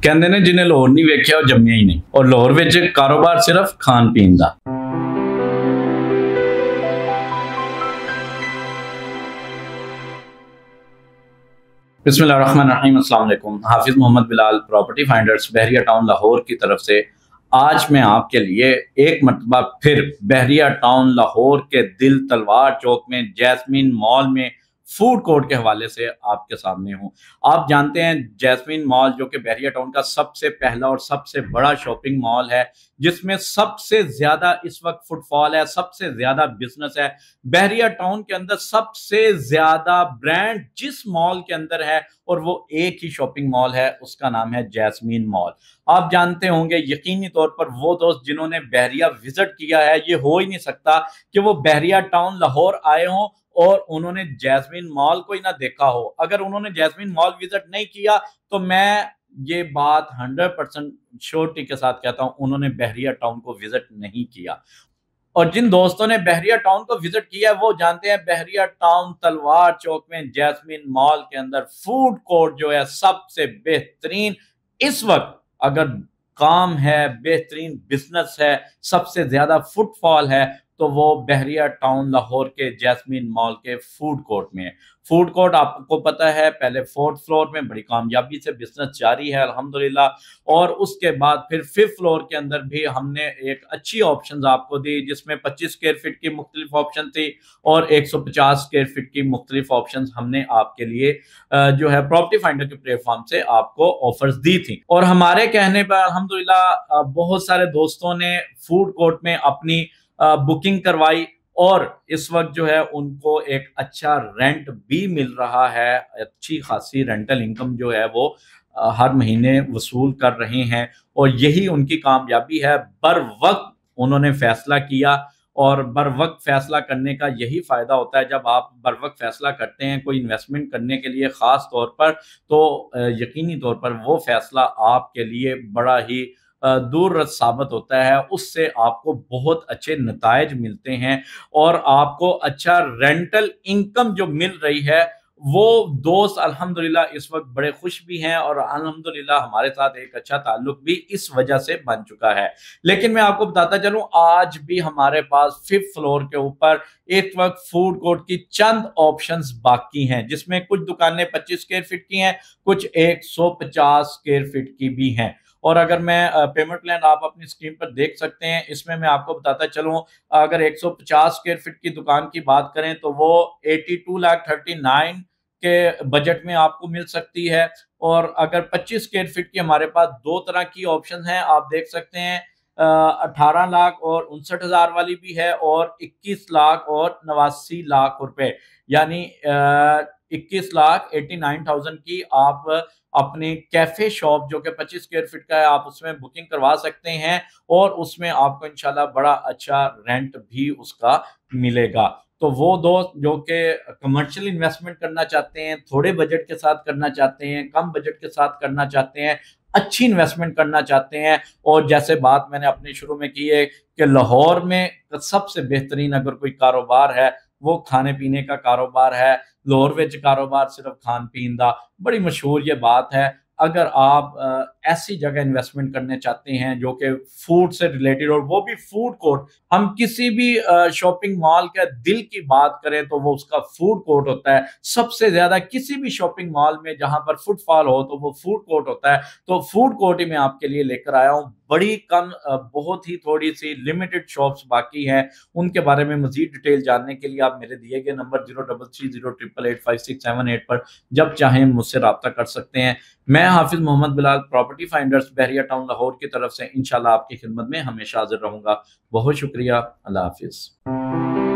ਕਹਿੰਦੇ ਨੇ ਜਿਹਨੇ ਲਾਹੌਰ ਨਹੀਂ ਵੇਖਿਆ ਉਹ ਜੰਮਿਆ ਹੀ ਨਹੀਂ, ਔਰ ਲਾਹੌਰ ਵਿੱਚ ਕਾਰੋਬਾਰ ਸਿਰਫ ਖਾਣ ਪੀਣ ਦਾ। बिस्मिल्लाहिर्रहमानिर्रहीम, अस्सलाम वालेकुम। हाफिज़ मोहम्मद बिलाल, प्रॉपर्टी फाइंडर्स बहरिया टाउन लाहौर की तरफ से आज मैं आपके लिए एक मरतबा फिर बहरिया टाउन लाहौर के दिल तलवार चौक में जैस्मीन मॉल में फूड कोर्ट के हवाले से आपके सामने हूँ। आप जानते हैं जैस्मीन मॉल जो कि बहरिया टाउन का सबसे पहला और सबसे बड़ा शॉपिंग मॉल है, जिसमें सबसे ज्यादा इस वक्त फुटफॉल है, सबसे ज्यादा बिजनेस है। बहरिया टाउन के अंदर सबसे ज्यादा ब्रांड जिस मॉल के अंदर है और वो एक ही शॉपिंग मॉल है, उसका नाम है जैस्मीन मॉल। आप जानते होंगे यकीनी तौर पर वो दोस्त जिन्होंने बहरिया विजिट किया है, ये हो ही नहीं सकता कि वो बहरिया टाउन लाहौर आए हों और उन्होंने जैस्मीन मॉल को ही ना देखा हो। अगर उन्होंने जैस्मीन मॉल विजिट नहीं किया तो मैं ये बात 100% श्योरिटी के साथ कहता हूं, उन्होंने बहरिया टाउन को विजिट नहीं किया। और जिन दोस्तों ने बहरिया टाउन को विजिट किया है वो जानते हैं बहरिया टाउन तलवार चौक में जैस्मीन मॉल के अंदर फूड कोर्ट जो है सबसे बेहतरीन इस वक्त अगर काम है, बेहतरीन बिजनेस है, सबसे ज्यादा फुटफॉल है तो वो बहरिया टाउन लाहौर के जैस्मीन मॉल के फूड कोर्ट में है। फूड कोर्ट आपको पता है पहले 4th फ्लोर में बड़ी कामयाबी से बिजनेस जारी है अल्हम्दुलिल्लाह, और उसके बाद फिर 5th फ्लोर के अंदर भी हमने एक अच्छी ऑप्शंस आपको दी जिसमें 25 स्क्वायर फीट की मुख्तलिफ ऑप्शन थी और 150 स्क्वायर फीट की मुख्तलिफ ऑप्शंस हमने आपके लिए जो है प्रॉपर्टी फाइंडर के प्लेटफॉर्म से आपको ऑफर्स दी थी। और हमारे कहने पर अल्हम्दुलिल्लाह बहुत सारे दोस्तों ने फूड कोर्ट में अपनी बुकिंग करवाई और इस वक्त जो है उनको एक अच्छा रेंट भी मिल रहा है, अच्छी खासी रेंटल इनकम जो है वो हर महीने वसूल कर रहे हैं और यही उनकी कामयाबी है। बर वक्त उन्होंने फैसला किया और बर वक्त फैसला करने का यही फायदा होता है। जब आप बर वक्त फैसला करते हैं कोई इन्वेस्टमेंट करने के लिए खास तौर पर, तो यकीनी तौर पर वो फैसला आपके लिए बड़ा ही दूरदराज साबित होता है, उससे आपको बहुत अच्छे नतायज मिलते हैं और आपको अच्छा रेंटल इनकम जो मिल रही है। वो दोस्त अल्हम्दुलिल्लाह इस वक्त बड़े खुश भी हैं और अल्हम्दुलिल्लाह हमारे साथ एक अच्छा ताल्लुक भी इस वजह से बन चुका है। लेकिन मैं आपको बताता चलूं आज भी हमारे पास 5th फ्लोर के ऊपर एक वक्त फूड कोर्ट की चंद ऑप्शंस बाकी हैं, जिसमें कुछ दुकानें 25 स्क्वायर फीट की हैं, कुछ 150 स्क्वायर फीट की भी हैं। और अगर मैं पेमेंट प्लान आप अपनी स्क्रीन पर देख सकते हैं, इसमें मैं आपको बताता चलूं अगर 150 स्क्वायर फीट की दुकान की बात करें तो वो 82,39,000 के बजट में आपको मिल सकती है। और अगर 25 स्क्वायर फीट की हमारे पास दो तरह की ऑप्शन हैं, आप देख सकते हैं 18 लाख और 59,000 वाली भी है और 21 लाख और 89 लाख रुपए, यानी 21 लाख 89,000 की आप अपनी कैफे शॉप जो कि 25 स्क्वायर फीट का है आप उसमें बुकिंग करवा सकते हैं और उसमें आपको इंशाल्लाह बड़ा अच्छा रेंट भी उसका मिलेगा। तो वो दोस्त जो कि कमर्शियल इन्वेस्टमेंट करना चाहते हैं, थोड़े बजट के साथ करना चाहते हैं, कम बजट के साथ करना चाहते हैं, अच्छी इन्वेस्टमेंट करना चाहते हैं, और जैसे बात मैंने अपने शुरू में की है कि लाहौर में सबसे बेहतरीन अगर कोई कारोबार है वो खाने पीने का कारोबार है। लाहौर विच कारोबार सिर्फ खान पीन दा, बड़ी मशहूर ये बात है। अगर आप ऐसी जगह इन्वेस्टमेंट करने चाहते हैं जो कि फूड से रिलेटेड और वो भी फूड कोर्ट, हम किसी भी शॉपिंग मॉल के दिल की बात करें तो वो उसका फूड कोर्ट होता है। सबसे ज्यादा किसी भी शॉपिंग मॉल में जहां पर फुटफॉल हो तो वो फूड कोर्ट होता है। तो फूड कोर्ट ही मैं आपके लिए लेकर आया हूँ। बड़ी कम बहुत ही थोड़ी सी लिमिटेड शॉप्स बाकी हैं, उनके बारे में मजीद डिटेल जानने के लिए आप मेरे दिए गए नंबर 0330888678 पर जब चाहें मुझसे रब्ता कर सकते हैं। मैं हाफिज मोहम्मद बिलाल, प्रॉपर्टी फाइंडर्स बहरिया टाउन लाहौर की तरफ से इंशाल्लाह आपकी खिदमत में हमेशा हाजिर रहूंगा। बहुत शुक्रिया। अल्लाह हाफिज।